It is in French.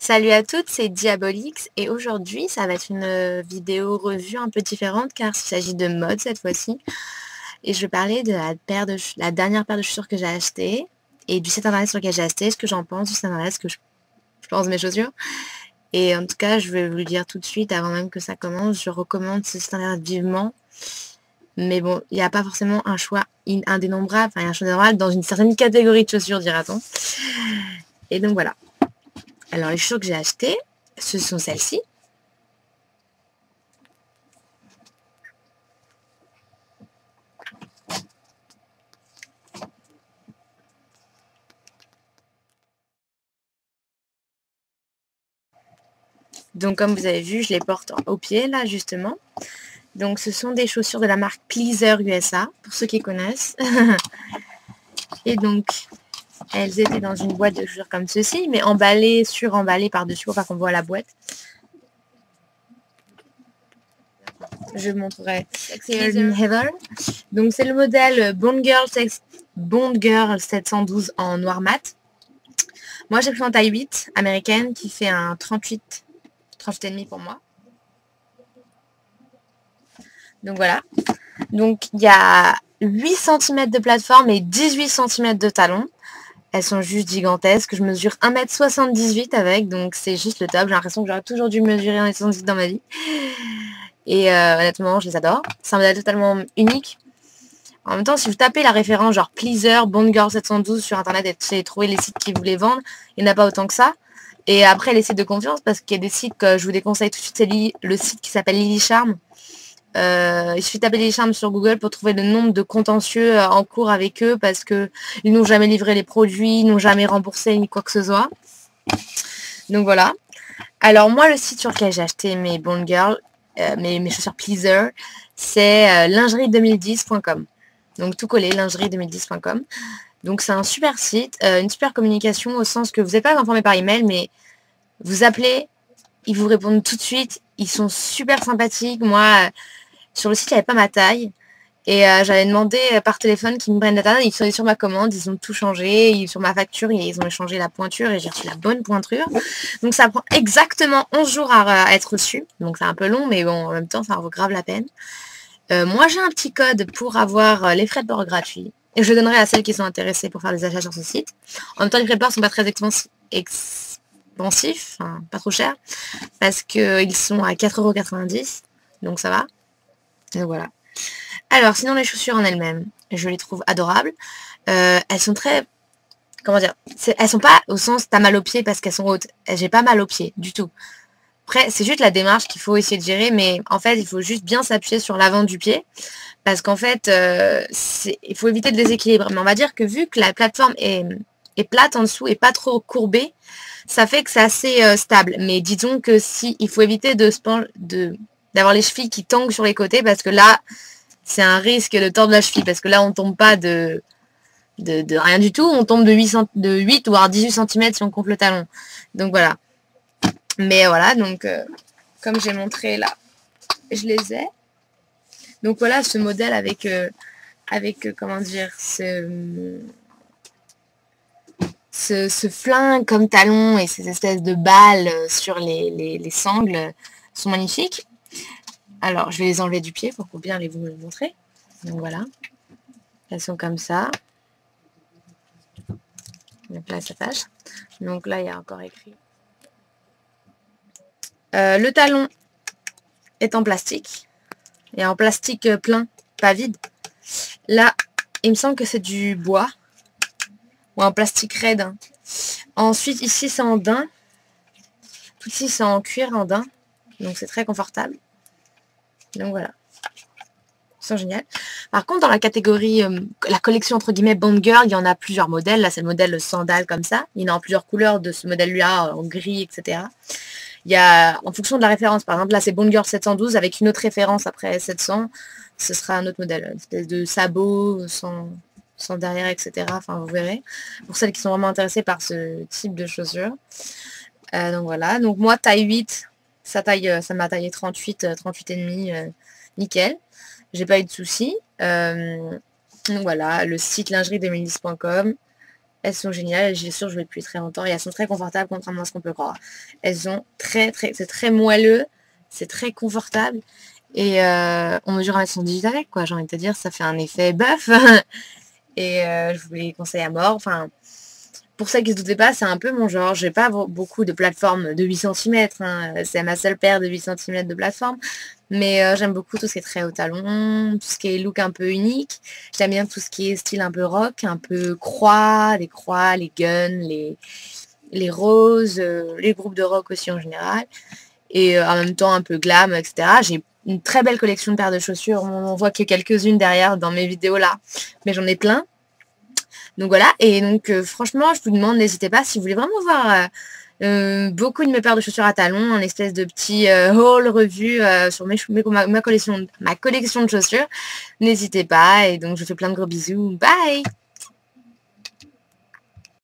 Salut à toutes, c'est Diabolix et aujourd'hui ça va être une vidéo revue un peu différente car il s'agit de mode cette fois-ci et je vais parler de la dernière paire de chaussures que j'ai achetée et du site internet sur lequel j'ai acheté, ce que j'en pense du site internet, ce que je pense de mes chaussures. Et en tout cas je vais vous le dire tout de suite avant même que ça commence, je recommande ce site internet vivement. Mais bon, il n'y a pas forcément un choix indénombrable, enfin il y a un choix indénombrable dans une certaine catégorie de chaussures dira-t-on. Et donc voilà. Alors les chaussures que j'ai achetées, ce sont celles-ci. Donc comme vous avez vu, je les porte au pied là justement. Donc ce sont des chaussures de la marque Pleaser USA, pour ceux qui connaissent. Et donc elles étaient dans une boîte de chaussures comme ceci, mais emballées, suremballées par-dessus pour pas qu'on voit la boîte. Je montrerai. Heather. Donc c'est le modèle Bond Girl 712 en noir mat. Moi j'ai pris en taille 8 américaine qui fait un 38,5 pour moi. Donc voilà. Donc il y a 8 cm de plateforme et 18 cm de talon. Elles sont juste gigantesques. Je mesure 1m78 avec, donc c'est juste le top. J'ai l'impression que j'aurais toujours dû mesurer 1m78 dans ma vie. Et honnêtement, je les adore. C'est un modèle totalement unique. En même temps, si vous tapez la référence genre Pleaser, Bond Girl 712 sur internet et vous allez trouver les sites qui vous les vendent, il n'y en a pas autant que ça. Et après, les sites de confiance, parce qu'il y a des sites que je vous déconseille tout de suite, c'est le site qui s'appelle Lily Charm. Il suffit de taper Lily Charm sur Google pour trouver le nombre de contentieux en cours avec eux parce que ils n'ont jamais livré les produits, ils n'ont jamais remboursé ni quoi que ce soit. Donc voilà. Alors moi, le site sur lequel j'ai acheté mes Bond Girl, mes chaussures Pleaser, c'est lingerie2010.com. Donc tout collé, lingerie2010.com. Donc c'est un super site, une super communication au sens que vous n'êtes pas informé par email, mais vous appelez, ils vous répondent tout de suite, ils sont super sympathiques. Moi, sur le site, il n'y avait pas ma taille. Et j'avais demandé par téléphone qu'ils me prennent la taille. Ils sont allés sur ma commande, ils ont tout changé. Sur ma facture, ils ont échangé la pointure et j'ai reçu la bonne pointure. Donc ça prend exactement 11 jours à être reçu. Donc c'est un peu long, mais bon, en même temps, ça en vaut grave la peine. Moi, j'ai un petit code pour avoir les frais de port gratuits. Et je le donnerai à celles qui sont intéressées pour faire des achats sur ce site. En même temps, les frais de port sont pas très expansifs, enfin, pas trop chers, parce qu'ils sont à 4,90 €. Donc ça va. Donc voilà. Alors, sinon, les chaussures en elles-mêmes, je les trouve adorables. Elles sont très... Comment dire, elles sont pas au sens t'as mal aux pieds parce qu'elles sont hautes. J'ai pas mal aux pieds, du tout. Après, c'est juste la démarche qu'il faut essayer de gérer, mais en fait, il faut juste bien s'appuyer sur l'avant du pied. Parce qu'en fait, il faut éviter le déséquilibre. Mais on va dire que vu que la plateforme est plate en dessous et pas trop courbée, ça fait que c'est assez stable. Mais disons que si il faut éviter d'avoir les chevilles qui tanguent sur les côtés, parce que là, c'est un risque de tordre la cheville, parce que là, on tombe pas de rien du tout, on tombe de 8 ou 18 cm si on compte le talon. Donc voilà. Mais voilà, donc comme j'ai montré là, je les ai. Donc voilà, ce modèle avec comment dire, ce flingue comme talon et ces espèces de balles sur les sangles sont magnifiques. Alors, je vais les enlever du pied pour bien vous le montrer. Donc voilà. Elles sont comme ça. Donc là, ça tâche. Donc là, il y a encore écrit. Le talon est en plastique. Et en plastique plein, pas vide. Là, il me semble que c'est du bois. Ou en plastique raide. Hein. Ensuite, ici, c'est en daim. Tout ici, c'est en cuir en daim. Donc, c'est très confortable. Donc, voilà. Ils sont géniaux. Par contre, dans la catégorie, la collection entre guillemets Bond Girl, il y en a plusieurs modèles. Là, c'est le modèle sandal comme ça. Il y en a en plusieurs couleurs de ce modèle-là, en gris, etc. Il y a, en fonction de la référence, par exemple, là, c'est Bond Girl 712 avec une autre référence après 700. Ce sera un autre modèle. Une espèce de sabot sans derrière, etc. Enfin, vous verrez. Pour celles qui sont vraiment intéressées par ce type de chaussures. Donc voilà. Donc moi, taille 8, ça m'a taillé 38, 38,5, nickel. J'ai pas eu de soucis. Donc voilà, le site lingerie2010.com. Elles sont géniales, j'ai sûr je vais depuis très longtemps et elles sont très confortables contrairement à ce qu'on peut croire. Elles sont c'est très moelleux, c'est très confortable et on mesure 1,78 m avec quoi, j'ai envie de te dire, ça fait un effet bœuf et je vous les conseille à mort. Enfin, pour celles qui ne se doutaient pas, c'est un peu mon genre. J'ai pas beaucoup de plateformes de 8 cm, hein. C'est ma seule paire de 8 cm de plateforme. Mais j'aime beaucoup tout ce qui est très haut talon, tout ce qui est look un peu unique. J'aime bien tout ce qui est style un peu rock, un peu croix, les guns, les roses, les groupes de rock aussi en général. Et en même temps un peu glam, etc. J'ai une très belle collection de paires de chaussures. On en voit que quelques-unes derrière dans mes vidéos là. Mais j'en ai plein. Donc voilà, et donc franchement, je vous demande, n'hésitez pas, si vous voulez vraiment voir beaucoup de mes paires de chaussures à talons, un espèce de petit haul revue sur ma collection de chaussures, n'hésitez pas, et donc je vous fais plein de gros bisous, bye.